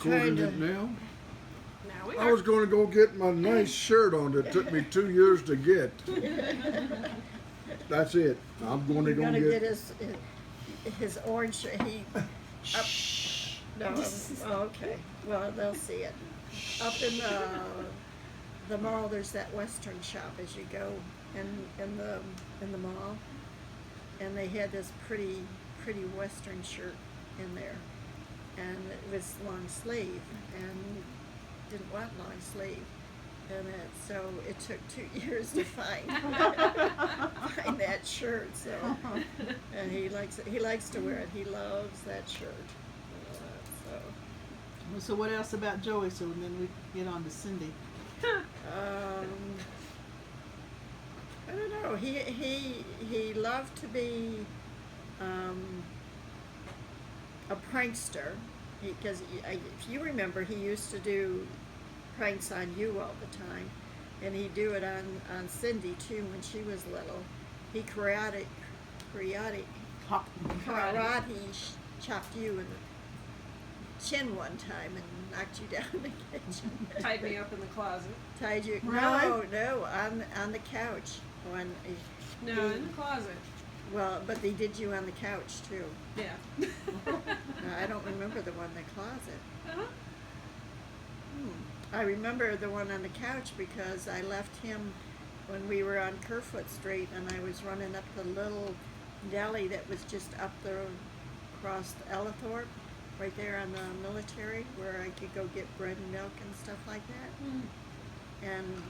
recording it now. Now we I are. was going to go get my nice shirt on that took me 2 years to get. That's it. I'm going to You're go gonna get. get his orange shirt. No, oh, okay. Well, they'll see it. Up in the mall, there's that Western shop as you go in the mall, and they had this pretty Western shirt in there, and it was long sleeve, and didn't want long sleeve, and so it took 2 years to find that shirt. So, and he likes to wear it. He loves that shirt. So what else about Joey? So then we get on to Cindy. I don't know. He loved to be a prankster, because if you remember, he used to do pranks on you all the time, and he'd do it on Cindy too when she was little. He karate chopped you in the chin one time and knocked you down in the kitchen. Tied me up in the closet. Tied you? Really? No, on the couch. No, in the closet. Well, but they did you on the couch too. Yeah. No, I don't remember the one in the closet. Uh-huh. I remember the one on the couch because I left him when we were on Kerfoot Street, and I was running up the little deli that was just up there across Ellithorpe, right there on the military, where I could go get bread and milk and stuff like that. Mm. And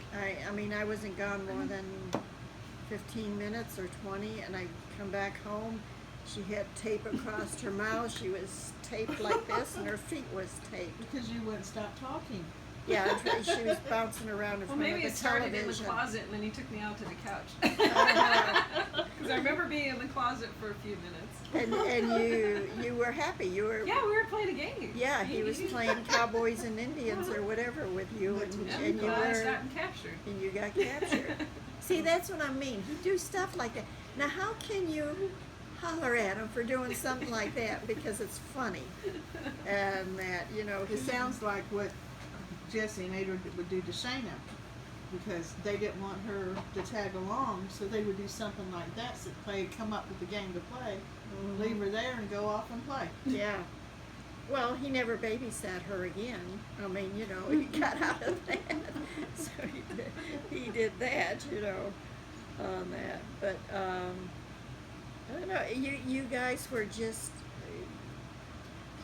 I mean, I wasn't gone more than 15 minutes or 20, and I come back home. She had tape across her mouth. She was taped like this, and her feet was taped. Because you wouldn't stop talking. Yeah, she was bouncing around in Well, front maybe of it the started television. in the closet and then he took me out to the couch. Because I remember being in the closet for a few minutes. And you were happy. You were. Yeah, we were playing a game. Yeah, he was playing Cowboys and Indians or whatever with you, and you I were. got captured. And you got captured. See, that's what I mean. He do stuff like that. Now, how can you holler at him for doing something like that? Because it's funny, and that It sounds like what Jesse and Ada would do to Shayna, because they didn't want her to tag along, so they would do something like that. So they'd come up with the game to play, leave her there, and go off and play. Yeah. Well, he never babysat her again. I mean, he got out of that. So he did that, on that. But I don't know. You guys were just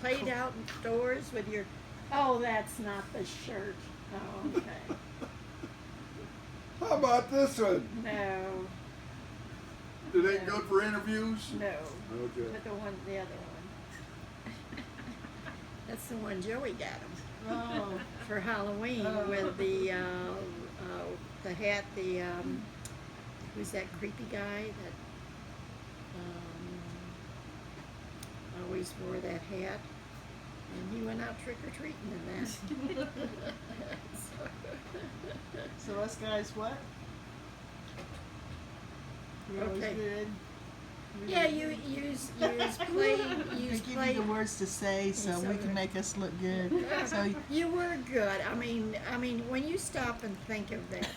played outdoors with your. Oh, that's not the shirt. Oh, okay. How about this one? No. It ain't good for interviews? No. Okay. But the other one. That's the one Joey got him. Oh. For Halloween with the hat, who's that creepy guy that always wore that hat, and he went out trick-or-treating in that. So us guys, what? You're always Okay. good. Yeah, you use Give play. you the words to say so we can make us look good. So You were good. I mean, when you stop and think of that,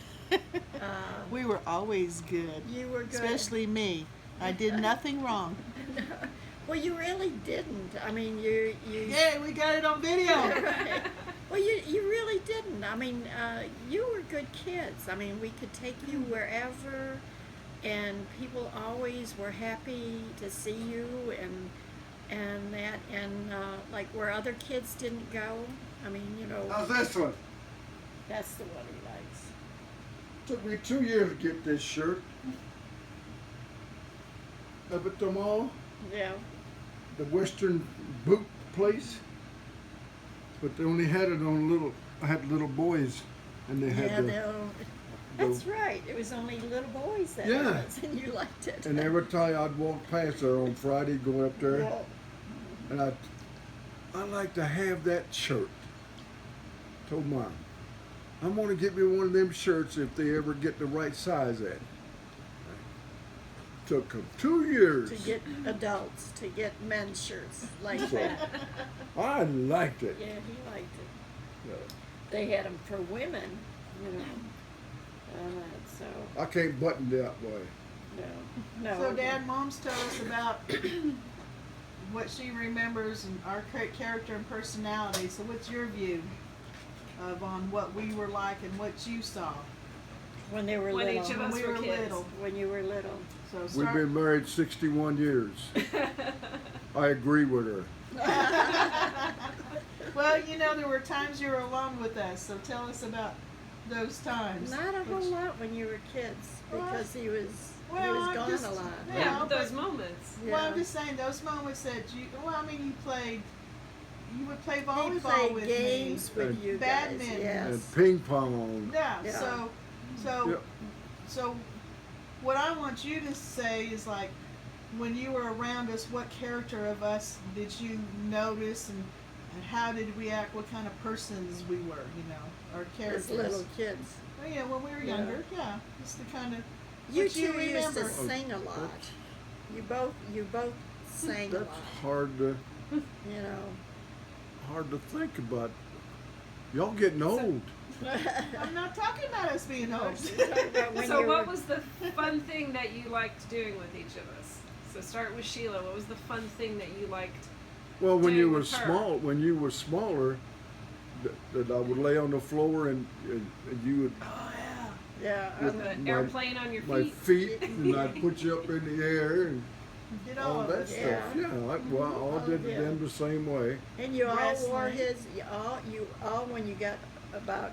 we were always good. you were good. Especially me. I did nothing wrong. Well, you really didn't. I mean, you. Yeah, we got it on video. Right. Well, you really didn't. I mean, you were good kids. I mean, we could take you wherever, and people always were happy to see you, and that, and like where other kids didn't go. I mean, How's this one? that's the one he likes. Took me 2 years to get this shirt. Up at the mall, Yeah. the Western boot place. But they only had it on I had little boys, and they had Yeah, the. no. That's right. It was only little boys that Yeah. was, and you liked it. And every time I'd walk past there on Friday, going up there, Yeah. and I'd like to have that shirt. Told Mom, I'm gonna get me one of them shirts if they ever get the right size at it. took them 2 years. to get adults, to get men's shirts like So- that. I liked it. Yeah, he liked it. Yeah. They had them for women, you know. So, I can't button that way. no. So Dad, Mom's told us about what she remembers and our character and personality. So what's your view of on what we were like and what you saw When they were When little. each of when us we were were kids. little? When you were little. So We've start. been married 61 years. I agree with her. Well, you know, there were times you were alone with us, so tell us about those times. Not a whole Which- lot when you were kids Well, because he was well, I'm gone just- a lot. Yeah, Yeah, but- those moments. Yeah. Well, I'm just saying those moments that you. Well, I mean, you would play He volleyball played with games me. with you guys. Badminton. Yes. And ping pong. Yeah. Yeah. So, so, what I want you to say is like, when you were around us, what character of us did you notice, and how did we act? What kind of persons we were? You know, our As characters. little kids. Well, yeah, when we were Yeah. younger. Yeah, just the kind of. You what you two used to remember. sing a lot. You both sang a That's lot. hard to You know. think about. Y'all getting old. I'm not talking about us being old. So what was the fun thing that you liked doing with each of us? So start with Sheila. What was the fun thing that you liked? Well, when you doing were with her? when you were smaller, that I would lay on the floor and you would Oh Yeah. yeah. With The my- airplane on your my feet. feet and I'd put you up in the air and Did all of that us. stuff. Yeah, well, I all did Yeah. them the same way. And you all wore Wrestling. his. You all when you got about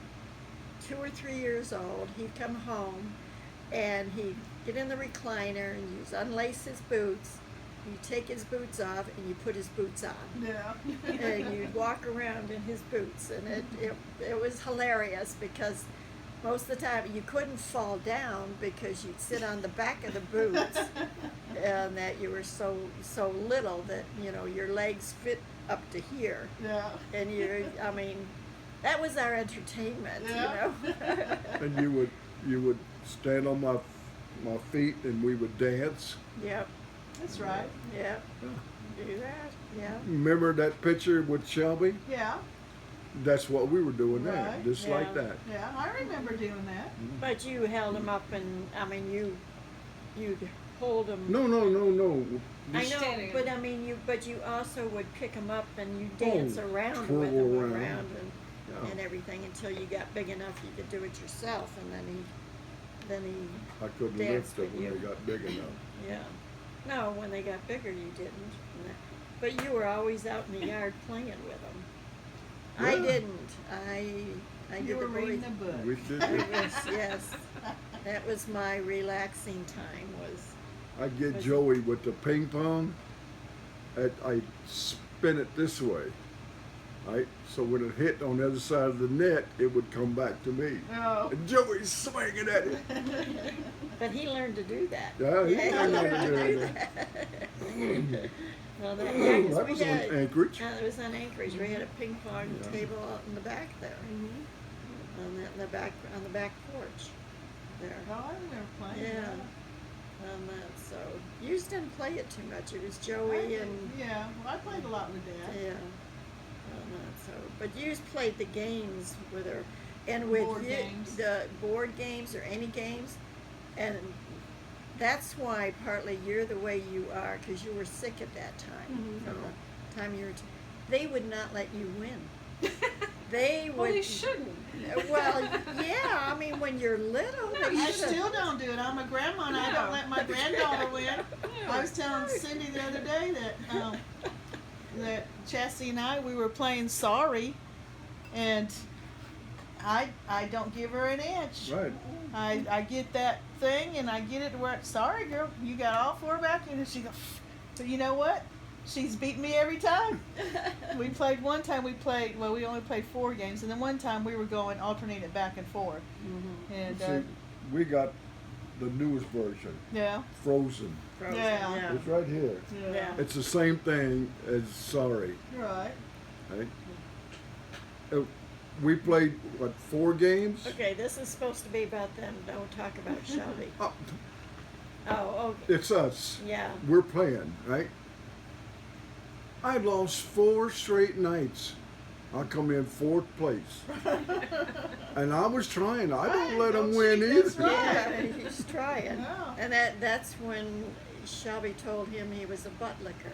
2 or 3 years old, he'd come home, and he'd get in the recliner and you'd unlace his boots. You take his boots off and you put his boots on. Yeah. And you'd walk around in his boots, and it was hilarious because most of the time you couldn't fall down because you'd sit on the back of the boots, and that you were so little that your legs fit up to here, Yeah. and I mean, that was our entertainment, Yeah. And you would stand on my feet and we would dance. Yep, That's right. yep. Do that, yeah. Remember that picture with Shelby? Yeah. That's what we were doing there, Right. just like Yeah. that. Yeah. I remember doing that. But you held him up, and I mean, you'd hold him. No. I Just- know, Standing but up. I mean, you also would pick him up and you dance Oh, around twirl with him around. and Yeah. everything until you got big enough you could do it yourself, and then he, I couldn't Dance lift it with when you. they got big enough. yeah. No, when they got bigger, you didn't. But you were always out in the yard playing with them. I Yeah. didn't. I You did were the reading boys. a book. We did. It was, yes. That was my relaxing time. I get Was- Joey with the ping pong. I spin it this way, right? So when it hit on the other side of the net, it would come back to me. Oh. And Joey's swinging at it. But he learned to do that. Yeah, he he learned how to learned do that. Well, That yeah, 'cause was we on had, Anchorage. it was on Anchorage. We had a ping pong Yeah. table out in the back there, on the back porch there. Oh, I remember playing. Yeah. So you just didn't play it too much. It was Joey and Yeah. Well, I played a lot with Dad. yeah. So, but you just played the games with her, and with Board you, games. the board games or any games, and that's why partly you're the way you are, because you were sick at that time. Mhm. From the time you were, they would not let you win. They would. Well, they shouldn't. Well, yeah. I mean, when you're little, they I should've- still don't do it. I'm a grandma and I Yeah. don't let my granddaughter win. I was telling Cindy the other day that Chastity and we were playing Sorry, and I don't give her an inch. Right. I get that thing and I get it to where, sorry girl, you got all four back, and she goes, so you know what? She's beat me every time. We played one time, we only played 4 games, and then one time we were going alternate back and forth. Mhm. And See, we got the newest version, yeah. Frozen. Frozen, Yeah. yeah. It's right here. Yeah. It's the same thing as Sorry. Right. Right? We played, what, 4 games? Okay, this is supposed to be about them. Don't talk about Shelby. Oh, Oh, okay. It's us. Yeah. We're playing, right? I lost 4 straight nights. I come in 4th place. And I was trying. I don't let them Don't win cheat, either. that's right. Yeah, he's trying. Wow. And that's when Shelby told him he was a butt licker.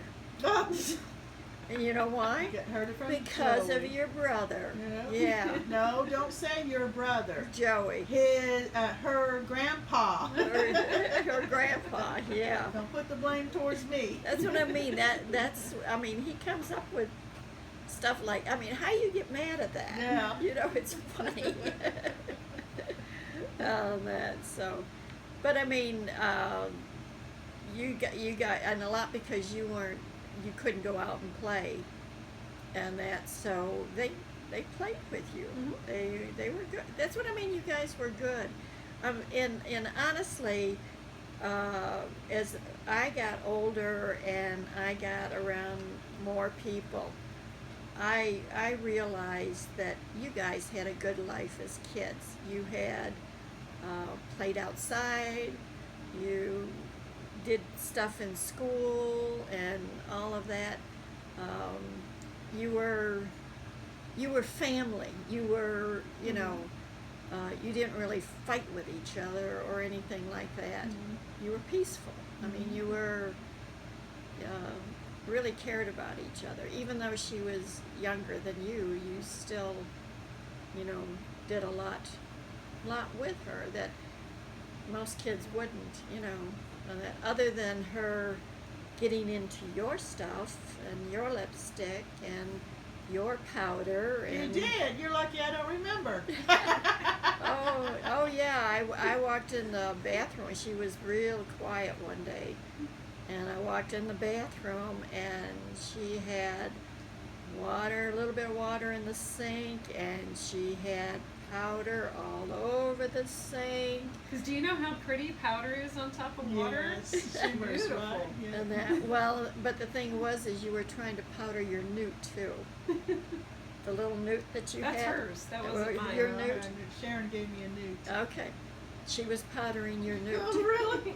And you know why? Get heard it from Because of Joey. your brother. Yeah. Yeah. No, don't say your brother. Joey. Her grandpa. Her grandpa, yeah. Don't put the blame towards me. That's what I mean. He comes up with stuff like, how you get mad at that? Yeah. You know, it's funny. But you got, and a lot because you couldn't go out and play, and so they played with you. Mhm. They were good. That's what I mean. You guys were good. And honestly, as I got older and I got around more people, I realized that you guys had a good life as kids. You had played outside, you did stuff in school and all of that. You were family. You were, you didn't really fight with each other or anything like that. Mhm. You were peaceful. You were really cared about each other. Even though she was younger than you still, did a lot with her that most kids wouldn't, and that other than her getting into your stuff and your lipstick and your powder You and did. You're lucky I don't remember. oh yeah, I walked in the bathroom. She was real quiet one day, and I walked in the bathroom and she had water, a little bit of water in the sink, and she had powder all over the sink. Because do you know how pretty powder is on top of water? Yes, shimmers, Beautiful. right? Yeah. And but the thing was, is you were trying to powder your newt too. The little newt that you That's had. hers. That wasn't mine. Your Oh, newt. Sharon gave me a newt. Okay, she was powdering your newt. Oh, really?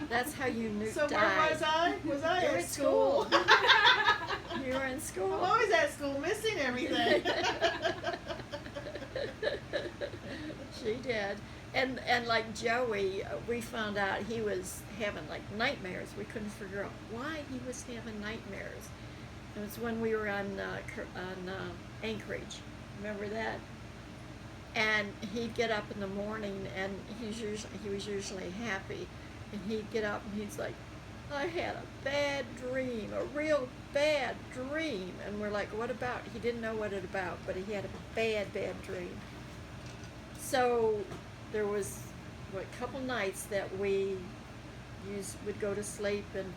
That's how your newt So died. where was I? Was I You were at at school? You were in school. I'm always at school, missing everything. She did. And like Joey, we found out he was having like nightmares. We couldn't figure out why he was having nightmares. It was when we were on Anchorage. Remember that? And he'd get up in the morning, and he was usually happy, and he'd get up and he's like, I had a bad dream, a real bad dream. And we're like, what about? He didn't know what it about, but he had a bad dream. So there was a couple nights that we would go to sleep, and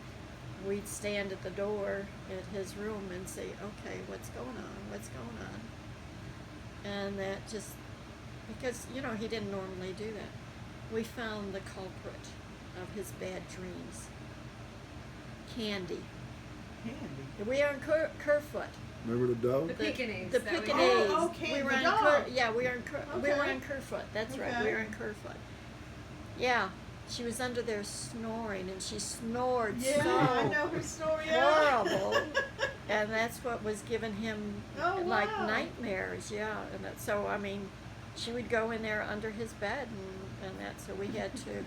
we'd stand at the door at his room and say, okay, what's going on? And that just, because, he didn't normally do that. We found the culprit of his bad dreams. Candy. Candy. We are in Kerfoot. Remember the dog? The Pekingese. The that we had. Pekingese. Oh, okay, We were the in dog. we were Okay. in Kerfoot. That's right. We Okay. were in Kerfoot. Yeah, she was under there snoring, and she snored Yeah, so I know her story. horrible, and that's what was giving him Oh, like wow. nightmares. Yeah, and so she would go in there under his bed, and so we had to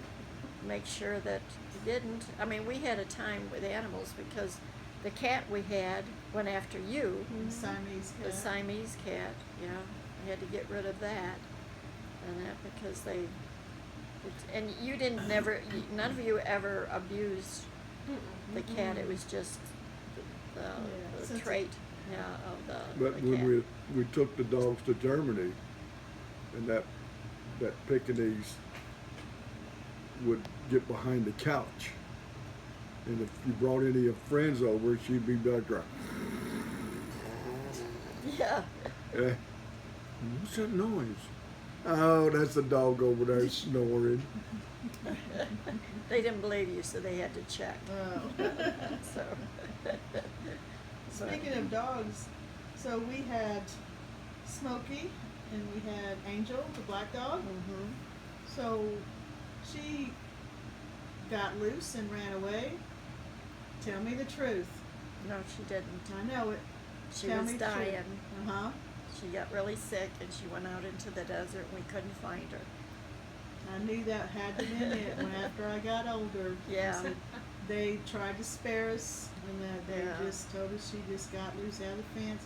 make sure that he didn't. We had a time with animals because the cat we had went after you. Siamese cat. The Siamese cat, yeah. We had to get rid of that, and that because and you didn't none of you ever abused the cat. It was just the since trait, of the But cat. when we took the dogs to Germany, and that Pekingese would get behind the couch, and if you brought any of your friends over, she'd be back there. Yeah. Eh? What's that noise? Oh, that's the dog over there snoring. They didn't believe you, so they had to check. Oh. So. Speaking of dogs, so we had Smokey and we had Angel, the black dog. Mhm. So she got loose and ran away? Tell me the truth. No, she didn't. I know it. She Tell was me the truth. dying. Uh-huh. She got really sick and she went out into the desert and we couldn't find her. I knew that had to been it when after I got older. Yeah. I said, they tried to spare us and that they Yeah. just told us she just got loose out of the fence.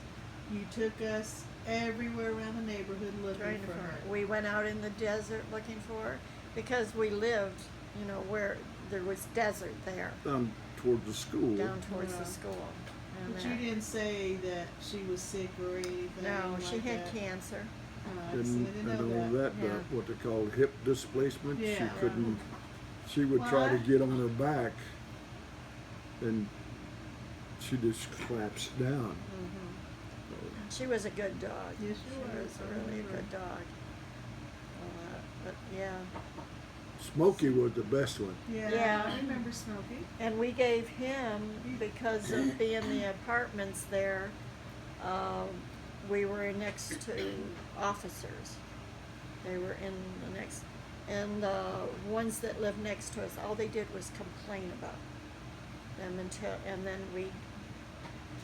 You took us everywhere around the neighborhood looking Trying to for find her. her. We went out in the desert looking for her because we lived, where there was desert there, Down towards the school. down towards Yeah. the school. And But you didn't say that she was sick or anything. No, like she had that. cancer. I And, didn't and know all that. that, Yeah. what they call hip displacement. Yeah. She couldn't. She would try to What? get on her back, and she just collapsed down. She was a good dog. Yes, she she was was. I really a remember. good dog. But yeah, Smokey was the best one. Yeah, Yeah. I remember Smokey. and we gave him because of being the apartments there. We were next to officers. They were in the next, and the ones that lived next to us, all they did was complain about them and then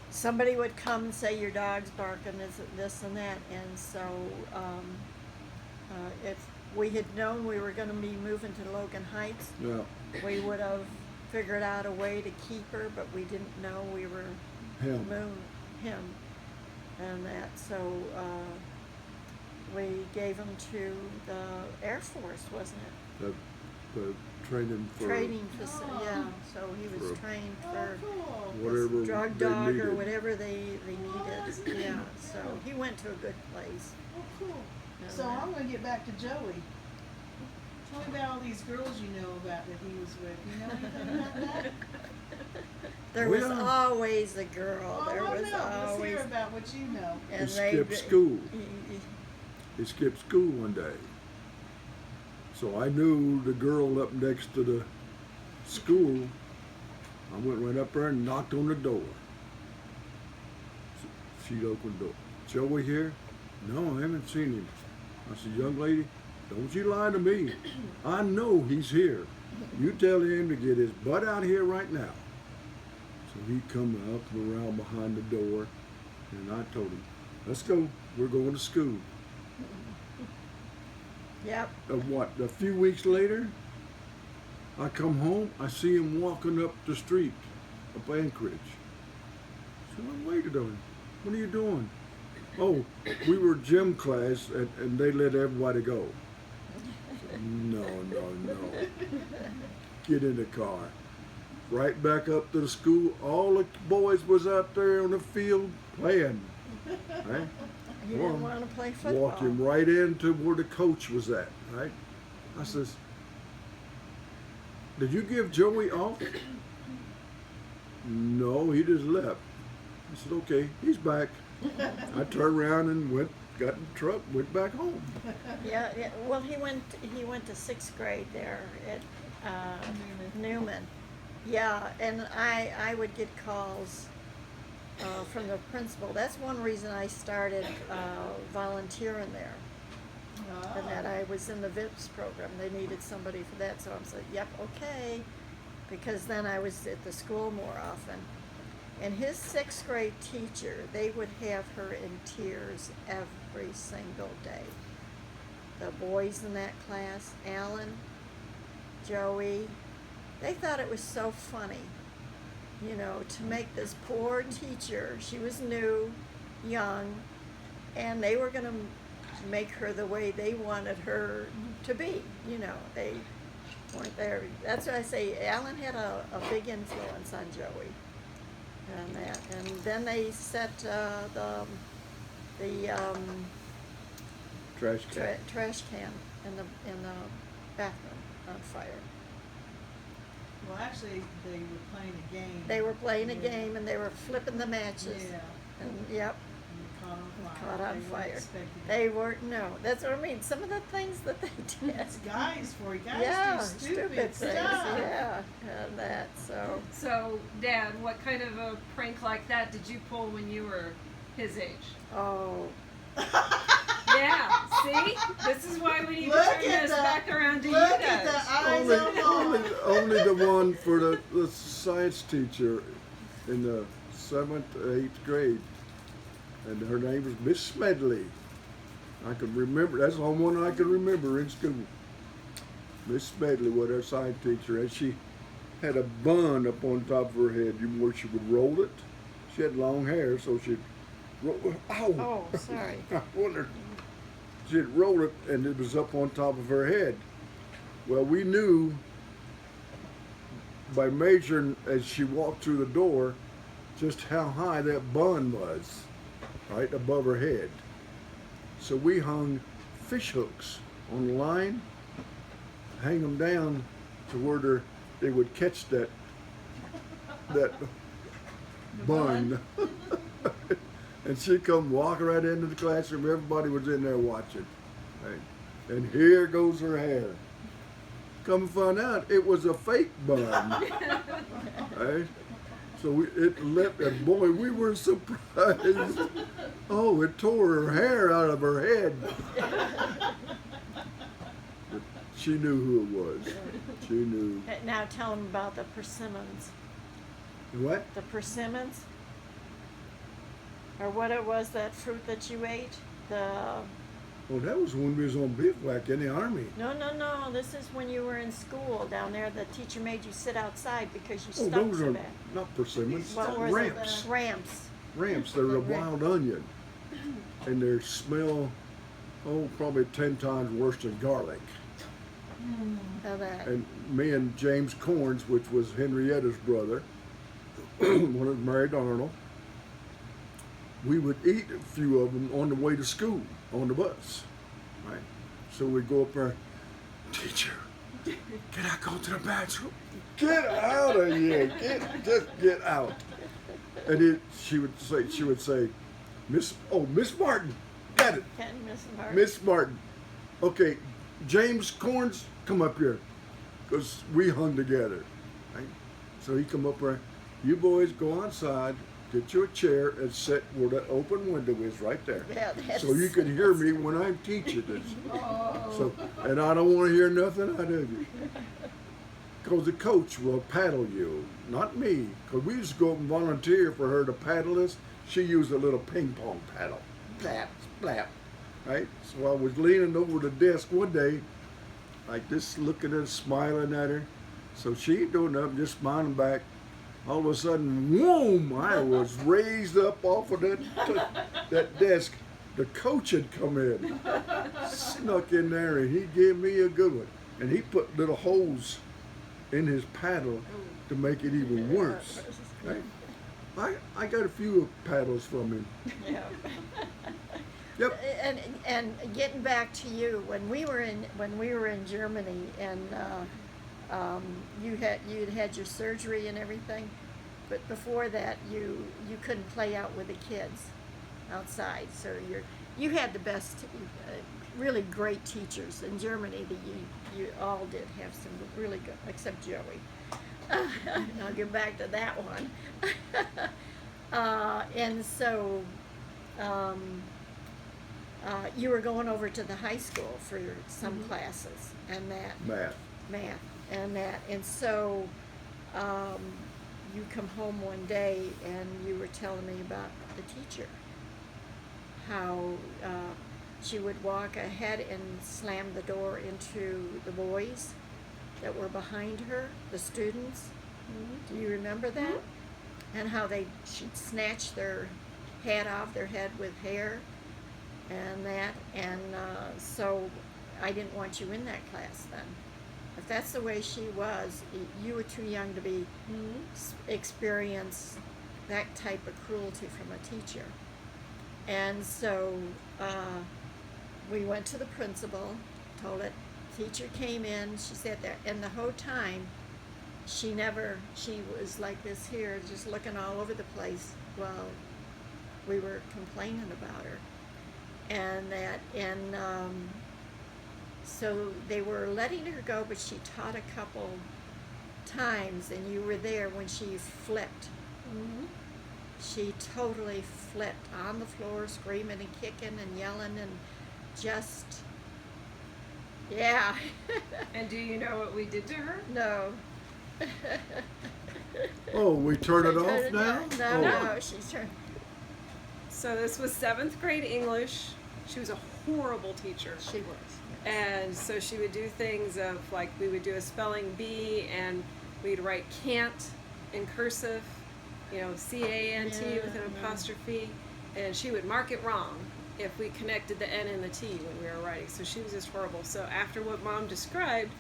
somebody would come and say your dog's barking this and that, and so if we had known we were going to be moving to Logan Heights, Yeah. we would have figured out a way to keep her, but we didn't know we were Him. him and that, so we gave him to the Air Force, wasn't it? The training for Training facility, Oh. yeah, so he was For- trained Oh, for cool. whatever this drug they dog or needed. whatever they that's needed, neat. yeah, so he went to a good place. Oh, cool. and So that. I'm going to get back to Joey. Tell me about all these girls you know about that he was with. You know anything about that? There Oh, was yeah. always a girl, Oh, there I was know. Let's always, hear about what you know. and He they skipped school. he- He skipped school one day. So I knew the girl up next to the school. I went right up there and knocked on the door. She'd opened the door. Joey here? No, I haven't seen him. I said, young lady, don't you lie to me. I know he's here. You tell him to get his butt out here right now. So he come up and around behind the door, and I told him, let's go. We're going to school. Yep, A few weeks later, I come home, I see him walking up the street up Anchorage. So I waited on him. What are you doing? Oh, we were gym class and they let everybody go. I said, no. Get in the car. Right back up to the school. All the boys was out there on the field playing. Right? he Well, didn't want to play football. Walked him right into where the coach was at, right? I says, did you give Joey off? No, he just left. I said, okay, he's back. I turned around and got in the truck, went back home. Yeah, well, he went to 6th grade there at Newman. Yeah, and I would get calls from the principal. That's one reason I started volunteering there. And that I was in the VIPS program. They needed somebody for that, so I said, yep, okay. Because then I was at the school more often. And his 6th grade teacher, they would have her in tears every single day. The boys in that class, Alan, Joey, they thought it was so funny, to make this poor teacher, she was new, young, and they were going to make her the way they wanted her to be. They weren't there. That's why I say Alan had a big influence on Joey. And then they set the Trash can. trash can in the bathroom on fire. Well, actually, they were playing a game. They were playing a Yeah. game and they were flipping the matches. Yeah. And yep, And caught on fire. caught on They weren't fire. expecting it. They weren't. No, that's what I mean. Some of the things that they did. It's guys for you. Guys Yeah, do stupid things. stuff. Yeah, and that. So So, Dad, what kind of a prank like that did you pull when you were his age? oh, Yeah, see? See, this is why we need to Look turn at this the- back around to you Look at the guys. eyes Only on the one for the science teacher in the 7th or 8th grade, and her name was Miss Smedley. I can remember. That's the only one I can remember in school. Miss Smedley was our science teacher, and she had a bun up on top of her head where she would roll it. She had long hair, so she'd roll. Ow! Oh, sorry. I wondered. She'd roll it, and it was up on top of her head. Well, we knew by measuring as she walked through the door just how high that bun was, right above her head. So we hung fish hooks on the line, hang them down to where they would catch that bun. And she'd come walking right into the classroom. Everybody was in there watching. Right? And here goes her hair. Come find out, it was a fake bun. Right? So and boy, we were surprised. Oh, it tore her hair out of her head. But she knew who it was. She knew. Now tell them about the persimmons. What? The persimmons? Or what it was, that fruit that you ate? Oh, that was when we was on bivouac in the army. No, this is when you were in school down there. The teacher made you sit outside because you Oh, stunk those so are bad. not persimmons. What was it? Ramps. Ramps. Ramps. They're a wild onion, and they smell, probably 10 times worse than garlic. How that? And me and James Corns, which was Henrietta's brother, one of them married Arnold, we would eat a few of them on the way to school on the bus, right? So we'd go up there, teacher, can I go to the bathroom? Get out of here! Just get out! And she would say, Miss Martin, got it, Ken, Miss Martin. Miss Martin. Okay, James Corns, come up here, because we hung together, right? So he come up there. You boys go outside, get you a chair, and sit where that open window is right there. Yeah, So you can hear me when I'm teaching this. So, and I don't want to hear nothing out of you. Because the coach will paddle you, not me. Because we used to go up and volunteer for her to paddle us. She used a little ping pong paddle. Slap, slap. Right? So I was leaning over the desk one day, like this, looking at her, smiling at her. So she ain't doing nothing, just smiling back. All of a sudden, whoom! I was raised up off of that desk. The coach had come in, snuck in there, and he gave me a good one. And he put little holes in his paddle to make it even worse. Right? I got a few paddles from him. Yeah. Yep. And getting back to you, when we were in Germany, and you'd had your surgery and everything, but before that you couldn't play out with the kids outside. So you had the best, really great teachers in Germany. That you all did have some really good, except Joey. I'll get back to that one. And so. You were going over to the high school for some classes and that math and that, and so you come home one day and you were telling me about the teacher, how she would walk ahead and slam the door into the boys that were behind her, the students. Do you remember that? And how she'd snatch their hat off their head with hair and that, and so I didn't want you in that class then. If that's the way she was, you were too young to be experience that type of cruelty from a teacher. And so we went to the principal, told it. Teacher came in, she sat there, and the whole time she was like this here, just looking all over the place while we were complaining about her. So they were letting her go, but she taught a couple times, and you were there when she flipped. She totally flipped on the floor, screaming and kicking and yelling, just, yeah. And do you know what we did to her? No. Oh, we turn it off now? No, Oh. no, she's turned. So this was 7th grade English. She was a horrible teacher. She was. And so she would do things of like we would do a spelling bee and we'd write can't in cursive, you know, C-A-N-T with an apostrophe, and she would mark it wrong if we connected the N and the T when we were writing. So she was just horrible. So after what Mom described,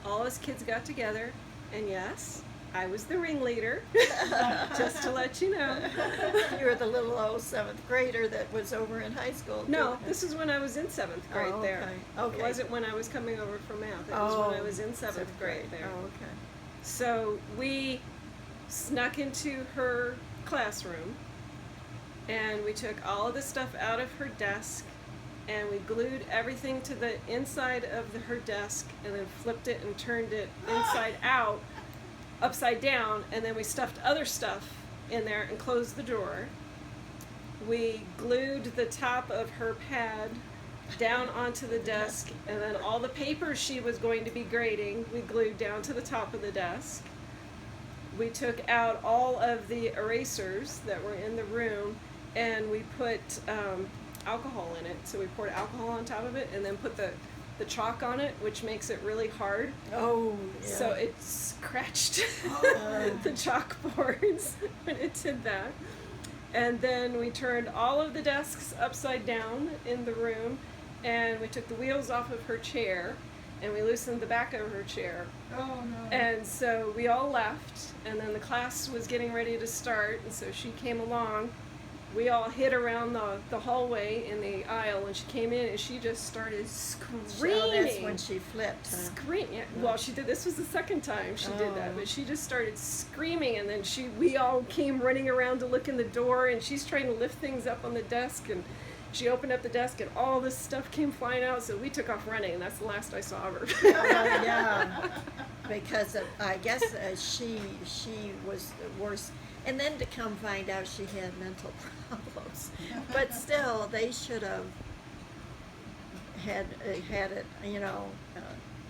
all us kids got together, and yes, I was the ringleader, just to let you know. You were the little old 7th grader that was over in high school. No, this is when I was in 7th grade Oh, there. okay. It wasn't when I was coming over for math. It was when I was in 7th grade there. Oh, okay. So we snuck into her classroom and we took all of the stuff out of her desk and we glued everything to the inside of her desk and then flipped it and turned it inside out, upside down, and then we stuffed other stuff in there and closed the drawer. We glued the top of her pad down onto the desk, and then all the papers she was going to be grading we glued down to the top of the desk. We took out all of the erasers that were in the room and we put alcohol in it. So we poured alcohol on top of it and then put the chalk on it, which makes it really hard. Oh, yeah. So it scratched the chalkboards when it did that. And then we turned all of the desks upside down in the room and we took the wheels off of her chair and we loosened the back of her chair. Oh no. And so we all left, and then the class was getting ready to start, and so she came along. We all hid around the hallway in the aisle, and she came in and she just started screaming. Oh, that's when she flipped. Huh? Screaming. Yeah. Well, she did. This was the second time she did that, but she just started screaming, and then we all came running around to look in the door, and she's trying to lift things up on the desk, and she opened up the desk, and all this stuff came flying out. So we took off running, and that's the last I saw of her. Yeah, because I guess she was worse, and then to come find out she had mental problems. But still, they should have had it, you know,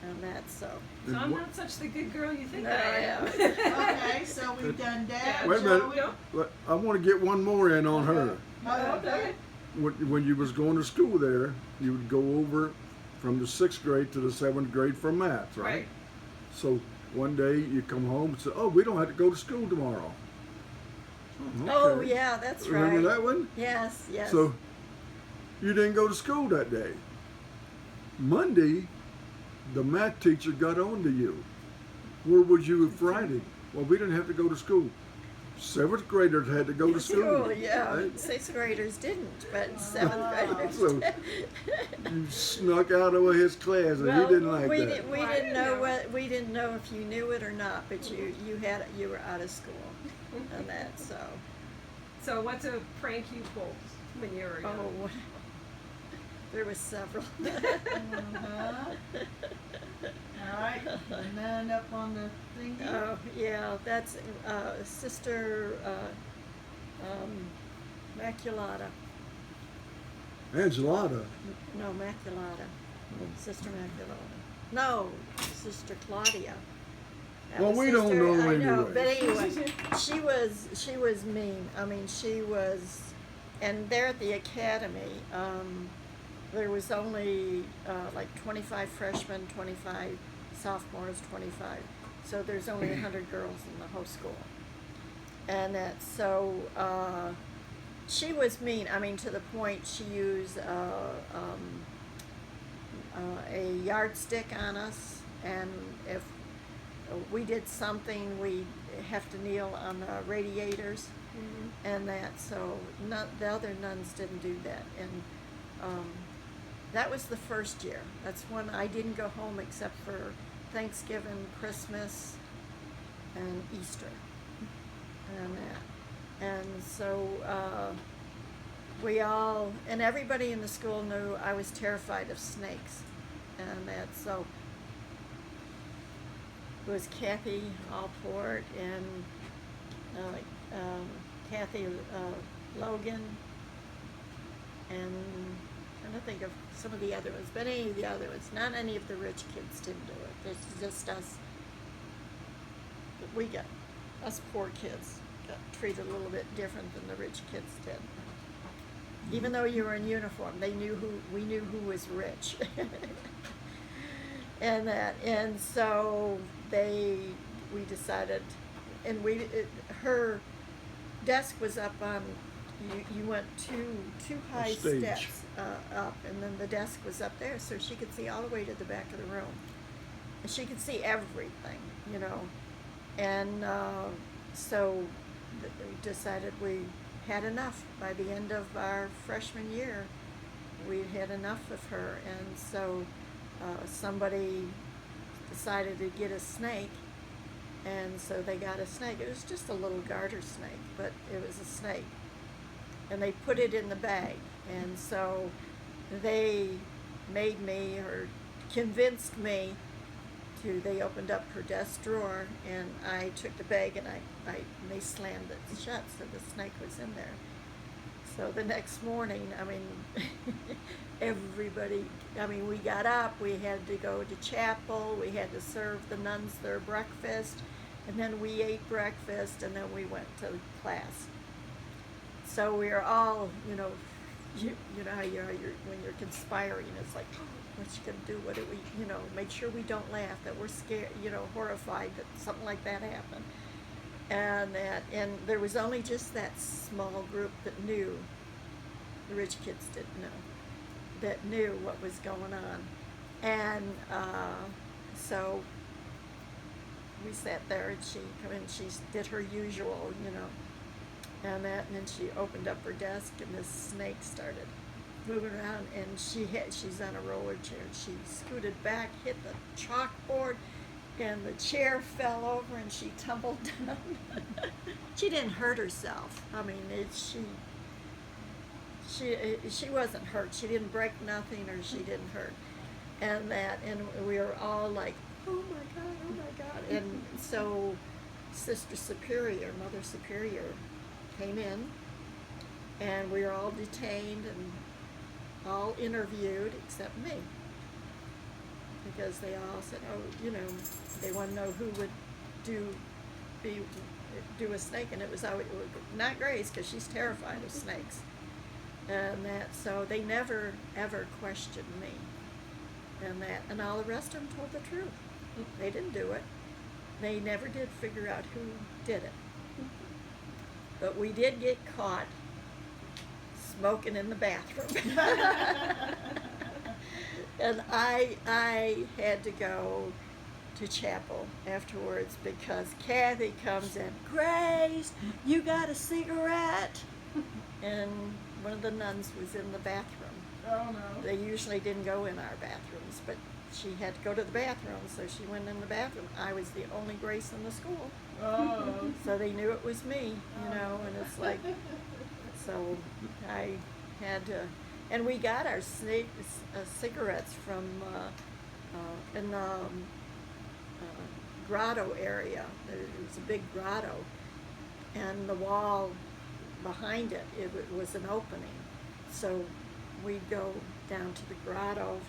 on that. So. So I'm not such the good girl you think No, I am. Okay, so we've done Dad, Wait a Joey. minute. I want to get one more in on her. Okay. When you was going to school there, you would go over from the 6th grade to the 7th grade for math, right? Right. So one day you come home and say, "Oh, we don't have to go to school tomorrow." Oh Okay. yeah, that's right. Remember that one? Yes, yes. So you didn't go to school that day. Monday, the math teacher got on to you. Where was you Friday? Well, we didn't have to go to school. 7th graders had to go to school. Oh yeah, right? 6th graders didn't, but 7th graders So did. you snuck out of his class, and Well, he didn't like we that. we Well, I didn't didn't know know. what we didn't know if you knew it or not, but you were out of school and that. So So what's a prank you pulled when you were young? oh, there was several. All right, and then up on the thingy. Oh yeah, that's Sister Maculata. Angelada. No, Maculata. Sister Maculata. No, Sister Claudia. That Well, was we don't know I know, anyway. but anyway, she was mean. I mean, she was, and there at the academy, there was only like 25 freshmen, 25 sophomores, 25. So there's only 100 girls in the whole school, and that so. She was mean. I mean, to the point she used a yardstick on us, and if we did something, we'd have to kneel on the radiators, and that. So the other nuns didn't do that, and that was the first year. That's when I didn't go home except for Thanksgiving, Christmas, and Easter, and that. And so we all, and everybody in the school knew I was terrified of snakes, and that. So it was Kathy Allport and Kathy Logan and trying to think of some of the other ones, but any of the other ones, not any of the rich kids didn't do it. It's just us. We got, us poor kids got treated a little bit different than the rich kids did. Even though you were in uniform, we knew who was rich. And so we decided, and her desk was up on, you went two high stage. steps up, and then the desk was up there, so she could see all the way to the back of the room. And she could see everything, you know. And so we decided we had enough. By the end of our freshman year, we had enough of her, and so somebody decided to get a snake, and so they got a snake. It was just a little garter snake, but it was a snake. And they put it in the bag, and so they made me, or convinced me, they opened up her desk drawer, and I took the bag, and they slammed it shut, so the snake was in there. So the next morning, I mean, we got up, we had to go to chapel, we had to serve the nuns their breakfast, and then we ate breakfast, and then we went to class. So we were all, you know how you are, when you're conspiring, it's like, what's she gonna do? What do we, make sure we don't laugh, that we're scared, horrified that something like that happened. And there was only just that small group that knew, the rich kids didn't know, that knew what was going on. And so we sat there, and she did her usual, and then she opened up her desk, and this snake started moving around, and she's on a roller chair, and she scooted back, hit the chalkboard, and the chair fell over, and she tumbled down. She didn't hurt herself. I mean, she wasn't hurt. She didn't break nothing, or she didn't hurt. And we were all like, oh my God. And so Sister Superior, Mother Superior, came in, and we were all detained and all interviewed except me, because they all said, they want to know who would do a snake, and it was not Grace, because she's terrified of snakes, so they never ever questioned me, and all the rest of them told the truth. They didn't do it. They never did figure out who did it. But we did get caught smoking in the bathroom. And I had to go to chapel afterwards, because Kathy comes in, Grace, you got a cigarette? And one of the nuns was in the bathroom. Oh no. They usually didn't go in our bathrooms, but she had to go to the bathroom, so she went in the bathroom. I was the only Grace in the school. Oh. So they knew it was me, and it's like, so I had to, and we got our cigarettes from in the grotto area. There was a big grotto, and the wall behind it was an opening. So we'd go down to the grotto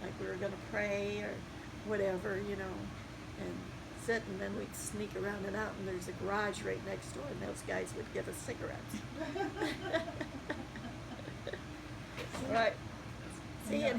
like we were going to pray or whatever, and sit, and then we'd sneak around and out, and there's a garage right next door, and those guys would give us cigarettes. Right. See, and